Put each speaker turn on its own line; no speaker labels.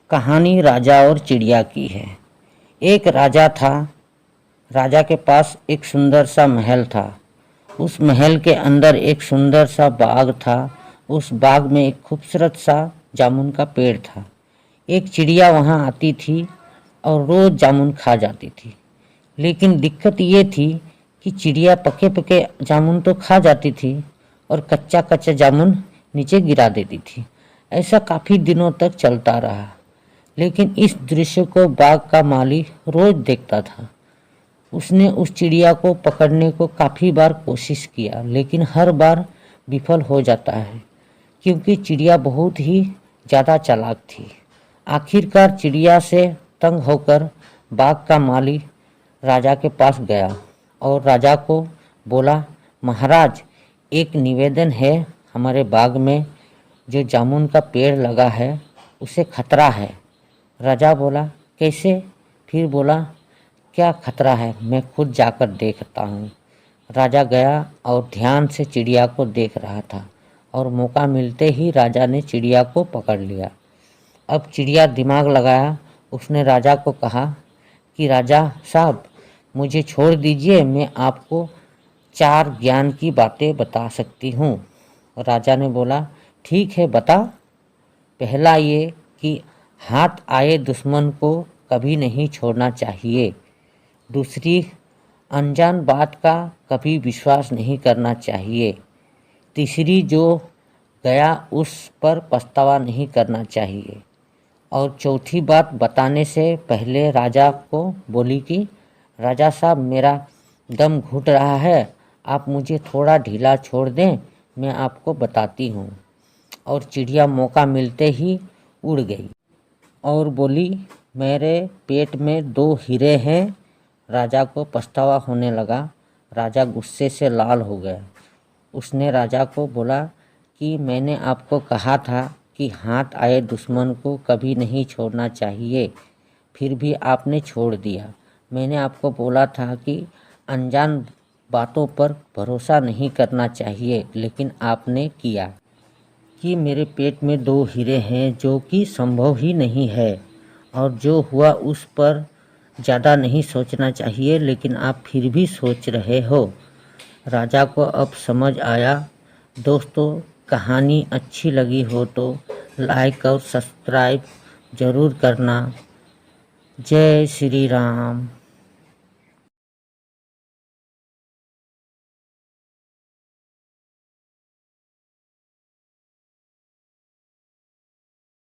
कहानी राजा और चिड़िया की है। एक राजा था। राजा के पास एक सुंदर सा महल था। उस महल के अंदर एक सुंदर सा बाग था। उस बाग में एक खूबसूरत सा जामुन का पेड़ था। एक चिड़िया वहाँ आती थी और रोज़ जामुन खा जाती थी। लेकिन दिक्कत ये थी कि चिड़िया पके पके जामुन तो खा जाती थी और कच्चा कच्चा जामुन नीचे गिरा देती थी। ऐसा काफ़ी दिनों तक चलता रहा। लेकिन इस दृश्य को बाग का माली रोज देखता था। उसने उस चिड़िया को पकड़ने को काफ़ी बार कोशिश किया, लेकिन हर बार विफल हो जाता है, क्योंकि चिड़िया बहुत ही ज़्यादा चालाक थी। आखिरकार चिड़िया से तंग होकर बाग का माली राजा के पास गया और राजा को बोला, महाराज, एक निवेदन है। हमारे बाग में जो जामुन का पेड़ लगा है उसे खतरा है। राजा बोला, कैसे? फिर बोला, क्या खतरा है? मैं खुद जाकर देखता हूँ। राजा गया और ध्यान से चिड़िया को देख रहा था और मौका मिलते ही राजा ने चिड़िया को पकड़ लिया। अब चिड़िया दिमाग लगाया। उसने राजा को कहा कि राजा साहब, मुझे छोड़ दीजिए, मैं आपको 4 ज्ञान की बातें बता सकती हूँ। राजा ने बोला, ठीक है, बता। पहला ये कि हाथ आए दुश्मन को कभी नहीं छोड़ना चाहिए। दूसरी, अनजान बात का कभी विश्वास नहीं करना चाहिए। तीसरी, जो गया उस पर पछतावा नहीं करना चाहिए। और चौथी बात बताने से पहले राजा को बोली कि राजा साहब, मेरा दम घुट रहा है, आप मुझे थोड़ा ढीला छोड़ दें, मैं आपको बताती हूँ। और चिड़िया मौका मिलते ही उड़ गई और बोली, मेरे पेट में 2 हीरे हैं। राजा को पछतावा होने लगा। राजा गुस्से से लाल हो गया। उसने राजा को बोला कि मैंने आपको कहा था कि हाथ आए दुश्मन को कभी नहीं छोड़ना चाहिए, फिर भी आपने छोड़ दिया। मैंने आपको बोला था कि अनजान बातों पर भरोसा नहीं करना चाहिए, लेकिन आपने किया। कि मेरे पेट में 2 हीरे हैं, जो कि संभव ही नहीं है, और जो हुआ उस पर ज़्यादा नहीं सोचना चाहिए, लेकिन आप फिर भी सोच रहे हो। राजा को अब समझ आया। दोस्तों, कहानी अच्छी लगी हो तो लाइक और सब्सक्राइब ज़रूर करना। जय श्री राम।